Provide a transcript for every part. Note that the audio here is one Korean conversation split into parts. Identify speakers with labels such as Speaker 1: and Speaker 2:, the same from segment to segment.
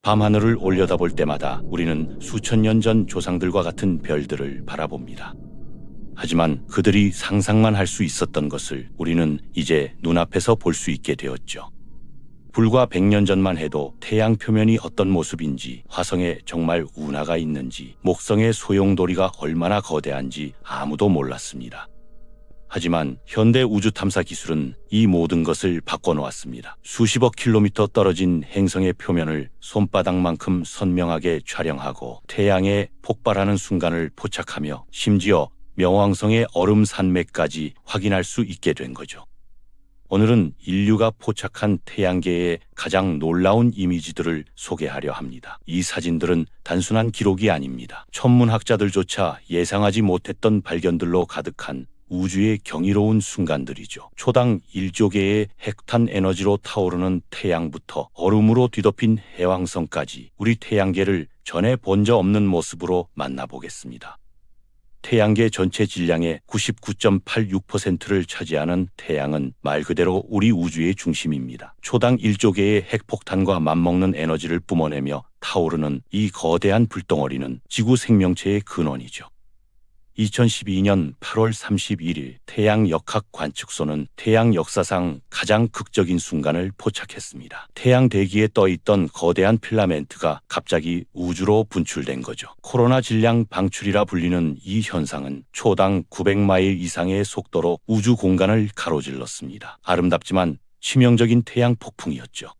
Speaker 1: 밤하늘을 올려다볼 때마다 우리는 수천 년 전 조상들과 같은 별들을 바라봅니다. 하지만 그들이 상상만 할 수 있었던 것을 우리는 이제 눈앞에서 볼 수 있게 되었죠. 불과 100년 전만 해도 태양 표면이 어떤 모습인지, 화성에 정말 운하가 있는지, 목성의 소용돌이가 얼마나 거대한지 아무도 몰랐습니다. 하지만 현대 우주 탐사 기술은 이 모든 것을 바꿔놓았습니다. 수십억 킬로미터 떨어진 행성의 표면을 손바닥만큼 선명하게 촬영하고 태양에 폭발하는 순간을 포착하며 심지어 명왕성의 얼음 산맥까지 확인할 수 있게 된 거죠. 오늘은 인류가 포착한 태양계의 가장 놀라운 이미지들을 소개하려 합니다. 이 사진들은 단순한 기록이 아닙니다. 천문학자들조차 예상하지 못했던 발견들로 가득한 우주의 경이로운 순간들이죠. 초당 1조 개의 핵탄 에너지로 타오르는 태양부터 얼음으로 뒤덮인 해왕성까지 우리 태양계를 전에 본 적 없는 모습으로 만나보겠습니다. 태양계 전체 질량의 99.86%를 차지하는 태양은 말 그대로 우리 우주의 중심입니다. 초당 1조 개의 핵폭탄과 맞먹는 에너지를 뿜어내며 타오르는 이 거대한 불덩어리는 지구 생명체의 근원이죠. 2012년 8월 31일 태양 역학 관측소는 태양 역사상 가장 극적인 순간을 포착했습니다. 태양 대기에 떠있던 거대한 필라멘트가 갑자기 우주로 분출된 거죠. 코로나 질량 방출이라 불리는 이 현상은 초당 900마일 이상의 속도로 우주 공간을 가로질렀습니다. 아름답지만 치명적인 태양 폭풍이었죠.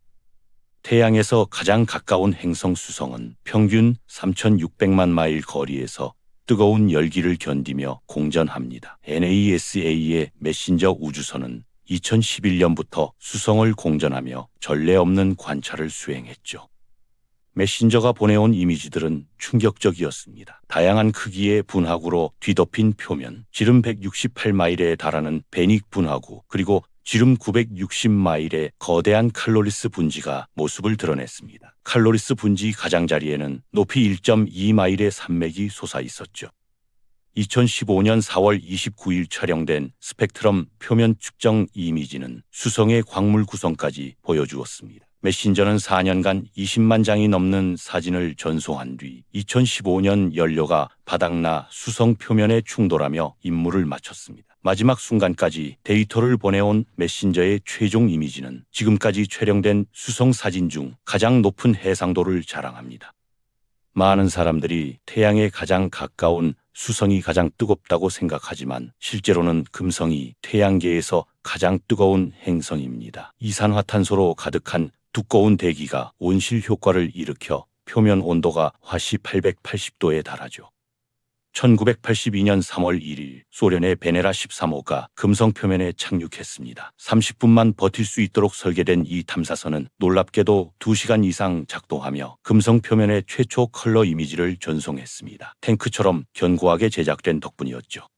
Speaker 1: 태양에서 가장 가까운 행성 수성은 평균 3,600만 마일 거리에서 뜨거운 열기를 견디며 공전합니다. NASA의 메신저 우주선은 2011년부터 수성을 공전하며 전례 없는 관찰을 수행했죠. 메신저가 보내온 이미지들은 충격적이었습니다. 다양한 크기의 분화구로 뒤덮인 표면, 지름 168마일에 달하는 베닉 분화구, 그리고 지름 960마일의 거대한 칼로리스 분지가 모습을 드러냈습니다. 칼로리스 분지 가장자리에는 높이 1.2마일의 산맥이 솟아 있었죠. 2015년 4월 29일 촬영된 스펙트럼 표면 측정 이미지는 수성의 광물 구성까지 보여주었습니다. 메신저는 4년간 20만 장이 넘는 사진을 전송한 뒤 2015년 연료가 바닥나 수성 표면에 충돌하며 임무를 마쳤습니다. 마지막 순간까지 데이터를 보내온 메신저의 최종 이미지는 지금까지 촬영된 수성 사진 중 가장 높은 해상도를 자랑합니다. 많은 사람들이 태양에 가장 가까운 수성이 가장 뜨겁다고 생각하지만 실제로는 금성이 태양계에서 가장 뜨거운 행성입니다. 이산화탄소로 가득한 두꺼운 대기가 온실 효과를 일으켜 표면 온도가 화씨 880도에 달하죠. 1982년 3월 1일 소련의 베네라 13호가 금성 표면에 착륙했습니다. 30분만 버틸 수 있도록 설계된 이 탐사선은 놀랍게도 2시간 이상 작동하며 금성 표면의 최초 컬러 이미지를 전송했습니다. 탱크처럼 견고하게 제작된 덕분이었죠.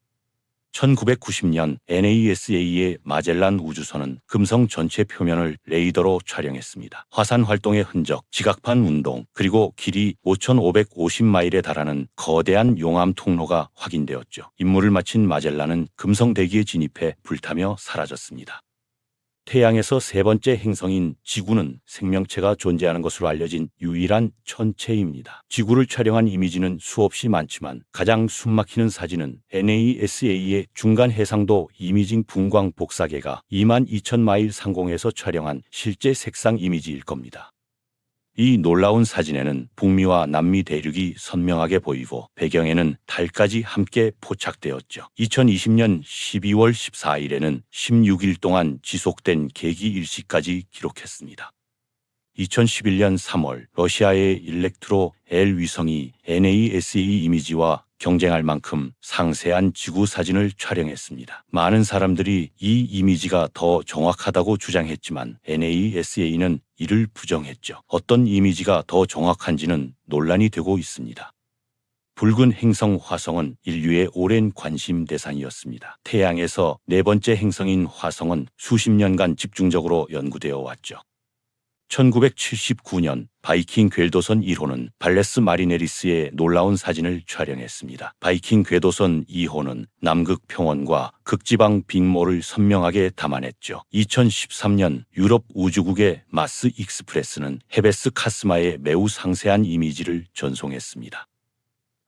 Speaker 1: 1990년 NASA의 마젤란 우주선은 금성 전체 표면을 레이더로 촬영했습니다. 화산 활동의 흔적, 지각판 운동, 그리고 길이 5,550마일에 달하는 거대한 용암 통로가 확인되었죠. 임무를 마친 마젤란은 금성 대기에 진입해 불타며 사라졌습니다. 태양에서 세 번째 행성인 지구는 생명체가 존재하는 것으로 알려진 유일한 천체입니다. 지구를 촬영한 이미지는 수없이 많지만 가장 숨막히는 사진은 NASA의 중간 해상도 이미징 분광 복사계가 22,000마일 상공에서 촬영한 실제 색상 이미지일 겁니다. 이 놀라운 사진에는 북미와 남미 대륙이 선명하게 보이고 배경에는 달까지 함께 포착되었죠. 2020년 12월 14일에는 16일 동안 지속된 계기 일시까지 기록했습니다. 2011년 3월 러시아의 일렉트로 L 위성이 NASA 이미지와 경쟁할 만큼 상세한 지구 사진을 촬영했습니다. 많은 사람들이 이 이미지가 더 정확하다고 주장했지만 NASA는 이를 부정했죠. 어떤 이미지가 더 정확한지는 논란이 되고 있습니다. 붉은 행성 화성은 인류의 오랜 관심 대상이었습니다. 태양에서 네 번째 행성인 화성은 수십 년간 집중적으로 연구되어 왔죠. 1979년 바이킹 궤도선 1호는 발레스 마리네리스의 놀라운 사진을 촬영했습니다. 바이킹 궤도선 2호는 남극 평원과 극지방 빅모를 선명하게 담아냈죠. 2013년 유럽 우주국의 마스 익스프레스는 헤베스 카스마의 매우 상세한 이미지를 전송했습니다.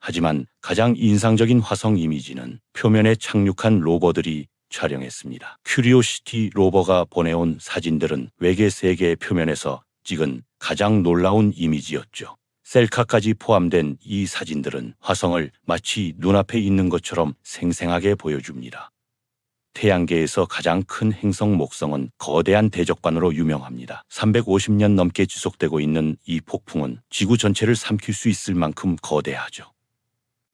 Speaker 1: 하지만 가장 인상적인 화성 이미지는 표면에 착륙한 로버들이 촬영했습니다. 큐리오시티 로버가 보내온 사진들은 외계 세계의 표면에서 찍은 가장 놀라운 이미지였죠. 셀카까지 포함된 이 사진들은 화성을 마치 눈앞에 있는 것처럼 생생하게 보여줍니다. 태양계에서 가장 큰 행성 목성은 거대한 대적반으로 유명합니다. 350년 넘게 지속되고 있는 이 폭풍은 지구 전체를 삼킬 수 있을 만큼 거대하죠.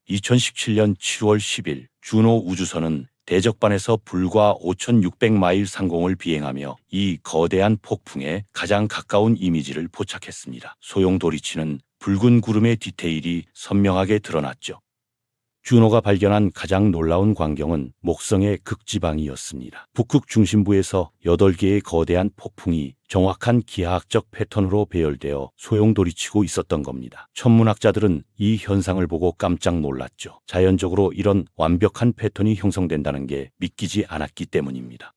Speaker 1: 2017년 7월 10일 주노 우주선은 대적반에서 불과 5,600마일 상공을 비행하며 이 거대한 폭풍에 가장 가까운 이미지를 포착했습니다. 소용 돌이치는 붉은 구름의 디테일이 선명하게 드러났죠. 주노가 발견한 가장 놀라운 광경은 목성의 극지방이었습니다. 북극 중심부에서 8개의 거대한 폭풍이 정확한 기하학적 패턴으로 배열되어 소용돌이치고 있었던 겁니다. 천문학자들은 이 현상을 보고 깜짝 놀랐죠. 자연적으로 이런 완벽한 패턴이 형성된다는 게 믿기지 않았기 때문입니다.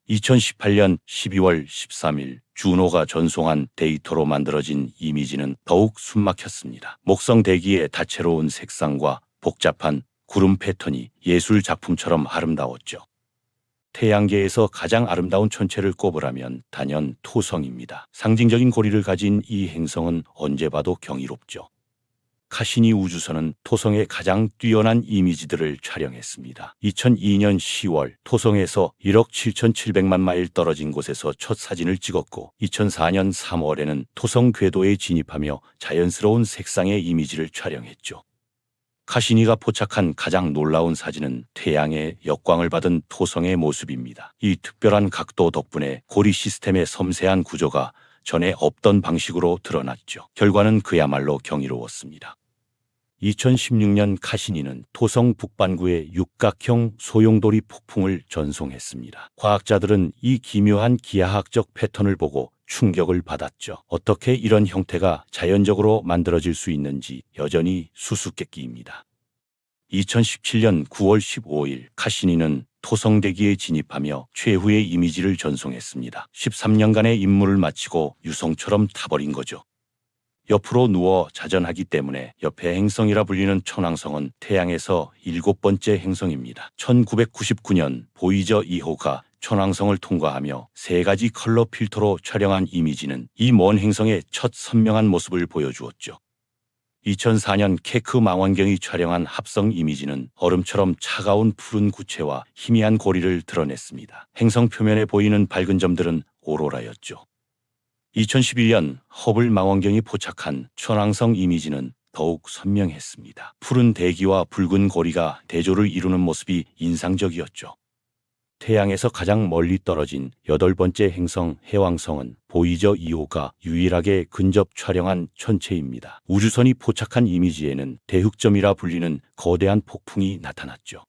Speaker 1: 2018년 12월 13일 주노가 전송한 데이터로 만들어진 이미지는 더욱 숨막혔습니다. 목성 대기의 다채로운 색상과 복잡한 구름 패턴이 예술 작품처럼 아름다웠죠. 태양계에서 가장 아름다운 천체를 꼽으라면 단연 토성입니다. 상징적인 고리를 가진 이 행성은 언제 봐도 경이롭죠. 카시니 우주선은 토성의 가장 뛰어난 이미지들을 촬영했습니다. 2002년 10월 토성에서 1억 7,700만 마일 떨어진 곳에서 첫 사진을 찍었고 2004년 3월에는 토성 궤도에 진입하며 자연스러운 색상의 이미지를 촬영했죠. 카시니가 포착한 가장 놀라운 사진은 태양의 역광을 받은 토성의 모습입니다. 이 특별한 각도 덕분에 고리 시스템의 섬세한 구조가 전에 없던 방식으로 드러났죠. 결과는 그야말로 경이로웠습니다. 2016년 카시니는 토성 북반구의 육각형 소용돌이 폭풍을 전송했습니다. 과학자들은 이 기묘한 기하학적 패턴을 보고 충격을 받았죠. 어떻게 이런 형태가 자연적으로 만들어질 수 있는지 여전히 수수께끼입니다. 2017년 9월 15일 카시니는 토성 대기에 진입하며 최후의 이미지를 전송했습니다. 13년간의 임무를 마치고 유성처럼 타버린 거죠. 옆으로 누워 자전하기 때문에 옆의 행성이라 불리는 천왕성은 태양에서 7번째 행성입니다. 1999년 보이저 2호가 천왕성을 통과하며 3가지 컬러 필터로 촬영한 이미지는 이 먼 행성의 첫 선명한 모습을 보여주었죠. 2004년 케크 망원경이 촬영한 합성 이미지는 얼음처럼 차가운 푸른 구체와 희미한 고리를 드러냈습니다. 행성 표면에 보이는 밝은 점들은 오로라였죠. 2011년 허블 망원경이 포착한 천왕성 이미지는 더욱 선명했습니다. 푸른 대기와 붉은 고리가 대조를 이루는 모습이 인상적이었죠. 태양에서 가장 멀리 떨어진 8번째 행성 해왕성은 보이저 2호가 유일하게 근접 촬영한 천체입니다. 우주선이 포착한 이미지에는 대흑점이라 불리는 거대한 폭풍이 나타났죠.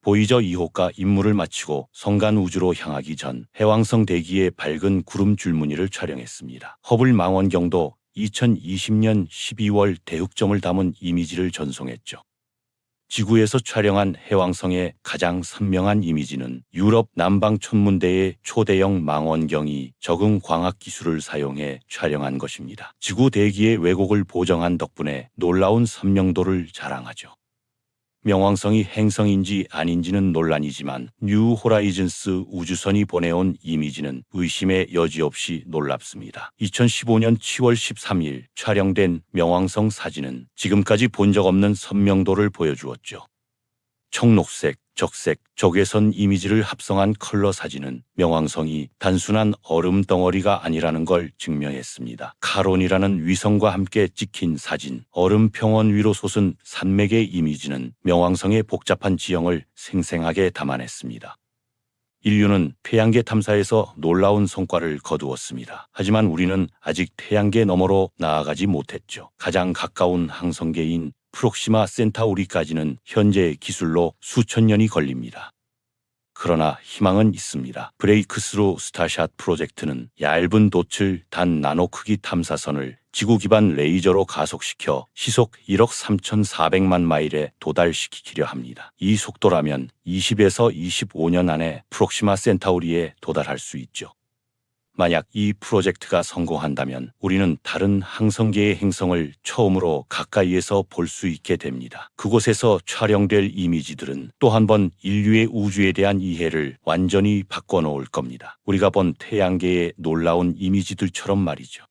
Speaker 1: 보이저 2호가 임무를 마치고 성간 우주로 향하기 전 해왕성 대기의 밝은 구름 줄무늬를 촬영했습니다. 허블 망원경도 2020년 12월 대흑점을 담은 이미지를 전송했죠. 지구에서 촬영한 해왕성의 가장 선명한 이미지는 유럽 남방 천문대의 초대형 망원경이 적응 광학 기술을 사용해 촬영한 것입니다. 지구 대기의 왜곡을 보정한 덕분에 놀라운 선명도를 자랑하죠. 명왕성이 행성인지 아닌지는 논란이지만 뉴 호라이즌스 우주선이 보내온 이미지는 의심의 여지 없이 놀랍습니다. 2015년 10월 13일 촬영된 명왕성 사진은 지금까지 본 적 없는 선명도를 보여주었죠. 청록색, 적색, 적외선 이미지를 합성한 컬러 사진은 명왕성이 단순한 얼음 덩어리가 아니라는 걸 증명했습니다. 카론이라는 위성과 함께 찍힌 사진, 얼음 평원 위로 솟은 산맥의 이미지는 명왕성의 복잡한 지형을 생생하게 담아냈습니다. 인류는 태양계 탐사에서 놀라운 성과를 거두었습니다. 하지만 우리는 아직 태양계 너머로 나아가지 못했죠. 가장 가까운 항성계인 프록시마 센타우리까지는 현재의 기술로 수천 년이 걸립니다. 그러나 희망은 있습니다. 브레이크스루 스타샷 프로젝트는 얇은 도출 단 나노 크기 탐사선을 지구 기반 레이저로 가속시켜 시속 1억 3,400만 마일에 도달시키려 합니다. 이 속도라면 20에서 25년 안에 프록시마 센타우리에 도달할 수 있죠. 만약 이 프로젝트가 성공한다면 우리는 다른 항성계의 행성을 처음으로 가까이에서 볼 수 있게 됩니다. 그곳에서 촬영될 이미지들은 또 한 번 인류의 우주에 대한 이해를 완전히 바꿔놓을 겁니다. 우리가 본 태양계의 놀라운 이미지들처럼 말이죠.